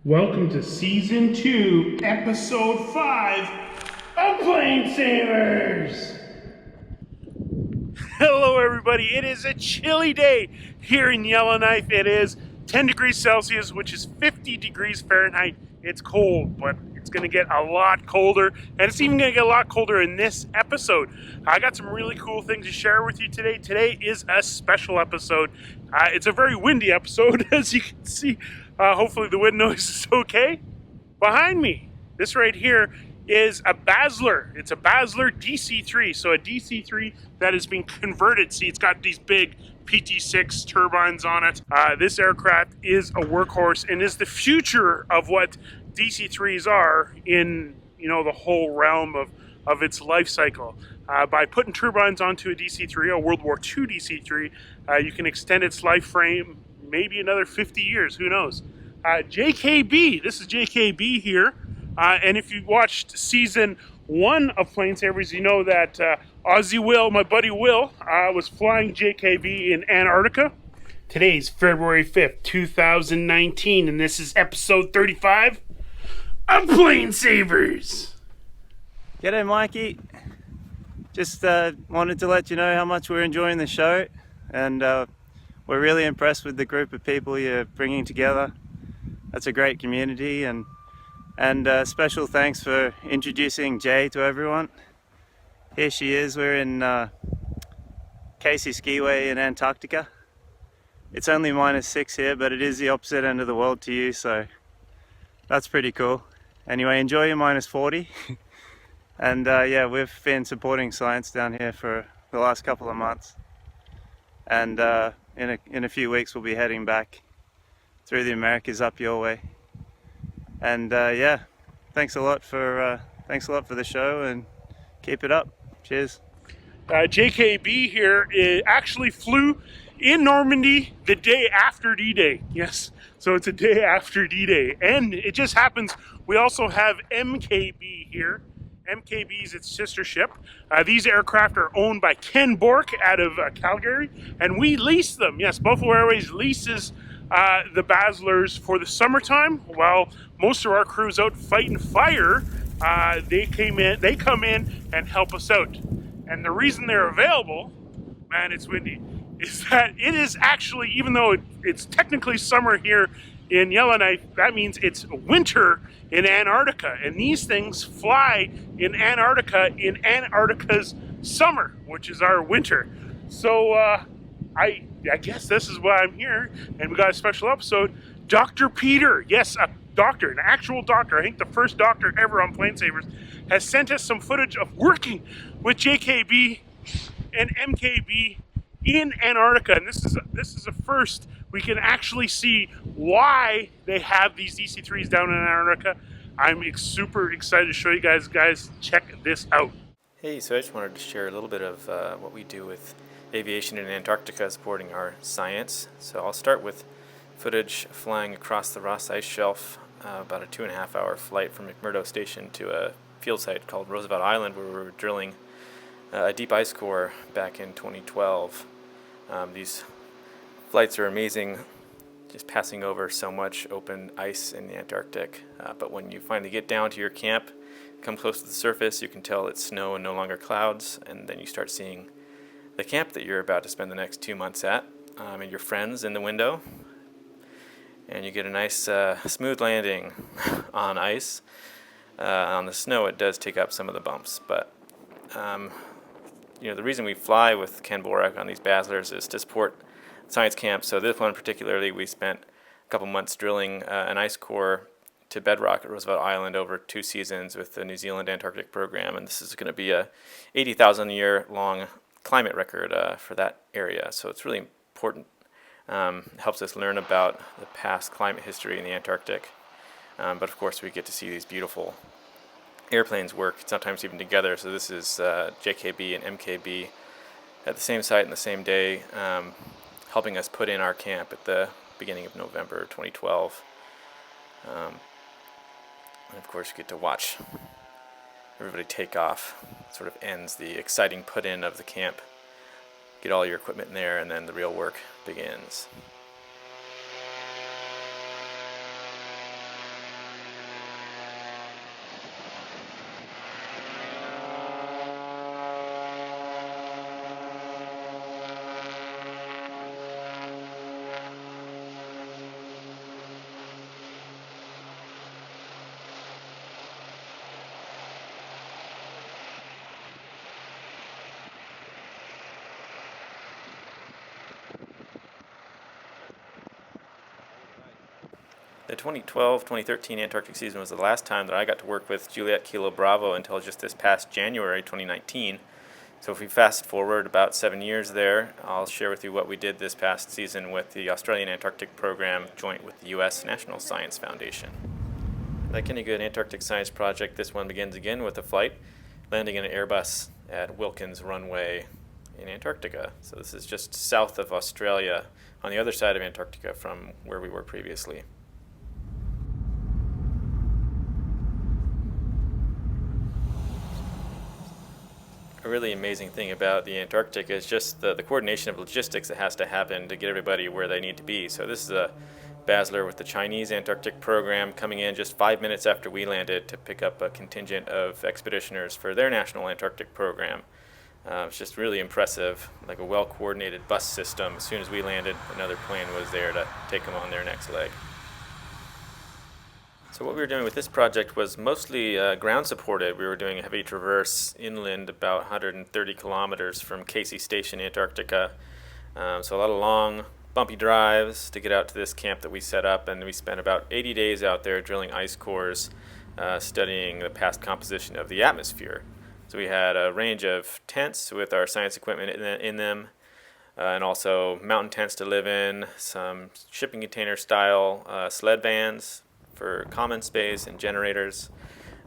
Welcome to Season 2, Episode 5 of Plane Savers! Hello everybody, it is a chilly day here in Yellowknife. It is 10 degrees Celsius, which is 50 degrees Fahrenheit. It's cold, but it's going to get a lot colder, and it's even going to get a lot colder in this episode. I got some really cool things to share with you today. Today is a special episode. It's a very windy episode, as you can see. Hopefully the wind noise is okay. Behind me, this right here is a Basler. It's a Basler DC-3. So a DC-3 that has been converted. See, it's got these big PT6 turbines on it. This aircraft is a workhorse and is the future of what DC-3s are in, the whole realm of its life cycle. By putting turbines onto a DC-3, a World War II DC-3, you can extend its life frame maybe another 50 years, who knows. JKB, this is JKB here. And if you watched season 1 of Plane Savers, you know that Aussie Will, my buddy Will, was flying JKB in Antarctica. Today's February 5th, 2019, and this is episode 35 of Plane Savers. G'day, Mikey. Just wanted to let you know how much we're enjoying the show, and we're really impressed with the group of people you're bringing together. That's a great community, and special thanks for introducing Jay to everyone. Here she is. We're in Casey Skiway in Antarctica. It's only -6 here, but it is the opposite end of the world to you, so that's pretty cool. Anyway, enjoy your -40. And yeah, we've been supporting science down here for the last couple of months. And in a few weeks we'll be heading back through the Americas up your way. And yeah, thanks a lot for the show, and keep it up. Cheers. JKB here actually flew in Normandy the day after D-Day. Yes, so it's a day after D-Day. And it just happens we also have MKB here. MKB is its sister ship. These aircraft are owned by Ken Bork out of Calgary, and we lease them. Yes, Buffalo Airways leases the Baslers for the summertime. While most of our crew's out fighting fire, they come in and help us out. And the reason they're available, man, it's windy, is that it is actually, even though it's technically summer here in Yellowknife, that means it's winter in Antarctica. And these things fly in Antarctica in Antarctica's summer, which is our winter. So I guess this is why I'm here, and we got a special episode. Dr. Peter, yes, a doctor, an actual doctor, I think the first doctor ever on Plane Savers, has sent us some footage of working with JKB and MKB in Antarctica. And this is a first. We can actually see why they have these DC-3s down in Antarctica. I'm super excited to show you guys. Guys, check this out. Hey, so I just wanted to share a little bit of what we do with aviation in Antarctica supporting our science. So I'll start with footage flying across the Ross Ice Shelf, about a 2.5-hour flight from McMurdo Station to a field site called Roosevelt Island, where we were drilling a deep ice core back in 2012. These flights are amazing, just passing over so much open ice in the Antarctic. But when you finally get down to your camp, come close to the surface, you can tell it's snow and no longer clouds, and then you start seeing the camp that you're about to spend the next 2 months at, and your friends in the window, and you get a nice smooth landing on ice. On the snow, it does take up some of the bumps, but the reason we fly with Ken Bork on these Baslers is to support science camp. So this one particularly, we spent a couple months drilling an ice core to bedrock at Roosevelt Island over 2 seasons with the New Zealand Antarctic program, and this is going to be a 80,000 year long climate record for that area. So it's really important. Helps us learn about the past climate history in the Antarctic. But of course we get to see these beautiful airplanes work, sometimes even together. So this is JKB and MKB at the same site in the same day, helping us put in our camp at the beginning of November 2012. And of course you get to watch everybody take off. It sort of ends the exciting put-in of the camp. Get all your equipment in there, and then the real work begins. The 2012-2013 Antarctic season was the last time that I got to work with Juliet Kilo Bravo until just this past January 2019. So if we fast forward about 7 years there, I'll share with you what we did this past season with the Australian Antarctic Program joint with the U.S. National Science Foundation. Like any good Antarctic science project, this one begins again with a flight, landing in an Airbus at Wilkins Runway in Antarctica. So this is just south of Australia, on the other side of Antarctica from where we were previously. A really amazing thing about the Antarctic is just the coordination of logistics that has to happen to get everybody where they need to be. So this is a Basler with the Chinese Antarctic Program coming in just 5 minutes after we landed to pick up a contingent of expeditioners for their national Antarctic program. It's just really impressive, like a well-coordinated bus system. As soon as we landed, another plane was there to take them on their next leg. So what we were doing with this project was mostly ground supported. We were doing a heavy traverse inland about 130 kilometers from Casey Station, Antarctica. So a lot of long, bumpy drives to get out to this camp that we set up, and we spent about 80 days out there drilling ice cores, studying the past composition of the atmosphere. So we had a range of tents with our science equipment in them, and also mountain tents to live in, some shipping container style sled vans for common space and generators,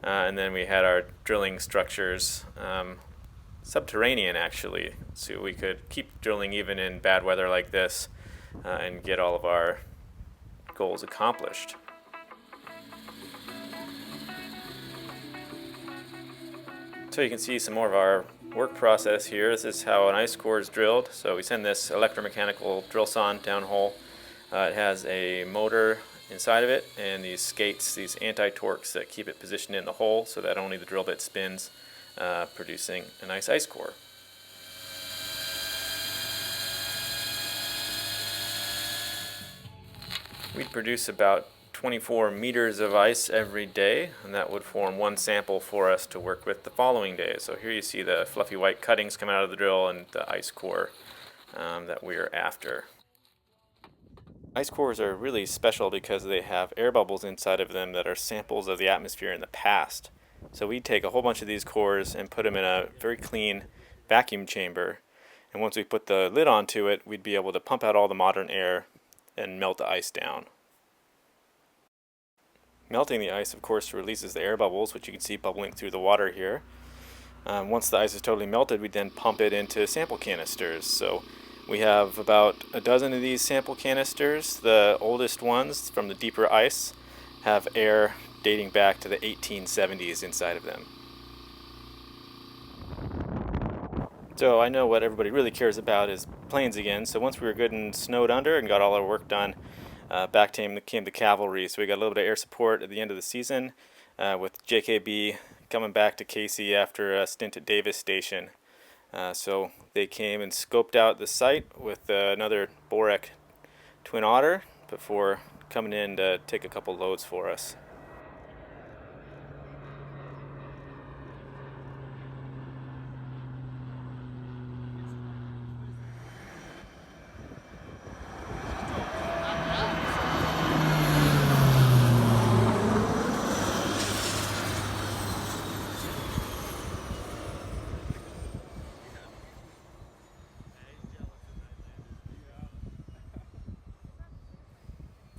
and then we had our drilling structures subterranean actually, so we could keep drilling even in bad weather like this and get all of our goals accomplished. So you can see some more of our work process here. This is how an ice core is drilled. So we send this electromechanical drill sonde downhole. It has a motor inside of it and these skates, these anti-torques that keep it positioned in the hole so that only the drill bit spins, producing a nice ice core. We'd produce about 24 meters of ice every day, and that would form one sample for us to work with the following day. So here you see the fluffy white cuttings coming out of the drill and the ice core that we're after. Ice cores are really special because they have air bubbles inside of them that are samples of the atmosphere in the past. So we take a whole bunch of these cores and put them in a very clean vacuum chamber, and once we put the lid onto it, we'd be able to pump out all the modern air and melt the ice down. Melting the ice, of course, releases the air bubbles, which you can see bubbling through the water here. Once the ice is totally melted, we then pump it into sample canisters. So we have about a dozen of these sample canisters. The oldest ones from the deeper ice have air dating back to the 1870s inside of them. So I know what everybody really cares about is planes again. So once we were good and snowed under and got all our work done, back came the cavalry. So we got a little bit of air support at the end of the season with JKB coming back to Casey after a stint at Davis Station. So they came and scoped out the site with another Borek Twin Otter before coming in to take a couple loads for us.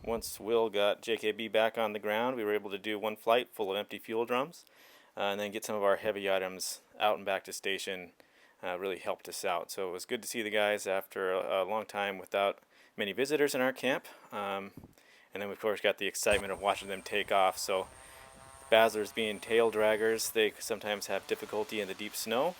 Once Will got JKB back on the ground, we were able to do one flight full of empty fuel drums and then get some of our heavy items out and back to station. Really helped us out. So it was good to see the guys after a long time without many visitors in our camp. And then we of course got the excitement of watching them take off. So Baslers being tail draggers, they sometimes have difficulty in the deep snow.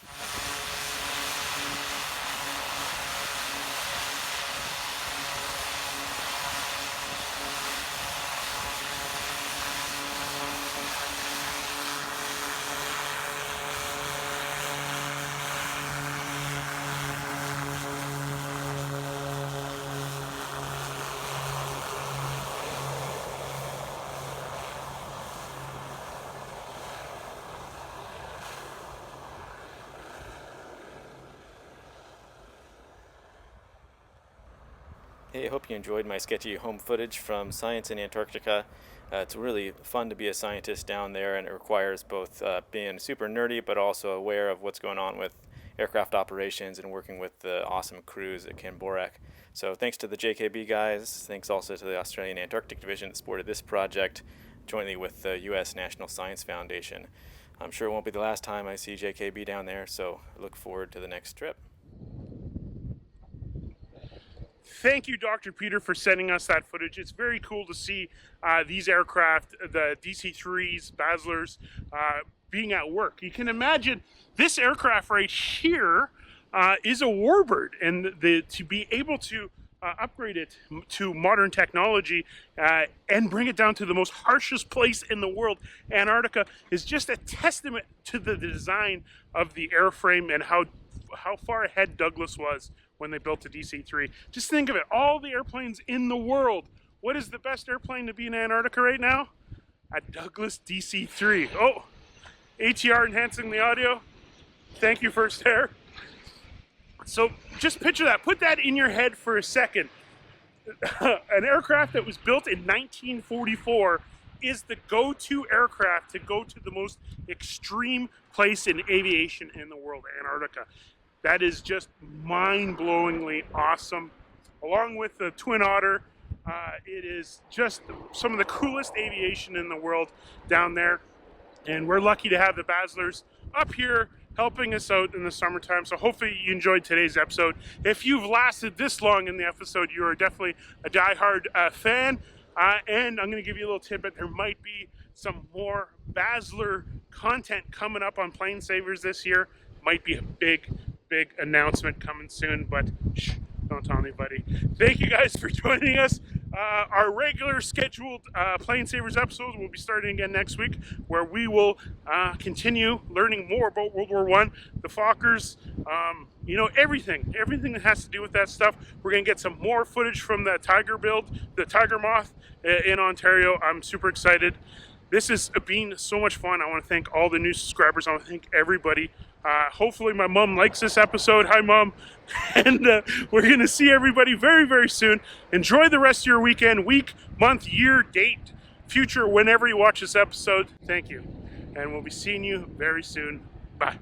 Hey, I hope you enjoyed my sketchy home footage from Science in Antarctica. It's really fun to be a scientist down there, and it requires both being super nerdy but also aware of what's going on with aircraft operations and working with the awesome crews at Canborak. So thanks to the JKB guys, thanks also to the Australian Antarctic Division that supported this project jointly with the U.S. National Science Foundation. I'm sure it won't be the last time I see JKB down there, so I look forward to the next trip. Thank you, Dr. Peter, for sending us that footage. It's very cool to see these aircraft, the DC-3s, Baslers, being at work. You can imagine this aircraft right here is a warbird, and to be able to upgrade it to modern technology and bring it down to the most harshest place in the world, Antarctica, is just a testament to the design of the airframe and how far ahead Douglas was when they built the DC-3. Just think of it, all the airplanes in the world. What is the best airplane to be in Antarctica right now? A Douglas DC-3. Oh, ATR enhancing the audio. Thank you, First Air. So just picture that. Put that in your head for a second. An aircraft that was built in 1944 is the go-to aircraft to go to the most extreme place in aviation in the world, Antarctica. That is just mind-blowingly awesome. Along with the Twin Otter, it is just some of the coolest aviation in the world down there. And we're lucky to have the Baslers up here helping us out in the summertime. So hopefully you enjoyed today's episode. If you've lasted this long in the episode, you are definitely a diehard fan. And I'm going to give you a little tidbit. There might be some more Basler content coming up on Plane Savers this year. Might be a big announcement coming soon, but shh, don't tell anybody. Thank you guys for joining us. Our regular scheduled Plane Savers episode will be starting again next week, where we will continue learning more about World War I, the Fokkers, everything that has to do with that stuff. We're going to get some more footage from the Tiger build, the Tiger Moth in Ontario. I'm super excited. This has been so much fun. I want to thank all the new subscribers. I want to thank everybody. Hopefully my mom likes this episode. Hi, Mom. And we're going to see everybody very, very soon. Enjoy the rest of your weekend, week, month, year, date, future, whenever you watch this episode. Thank you. And we'll be seeing you very soon. Bye.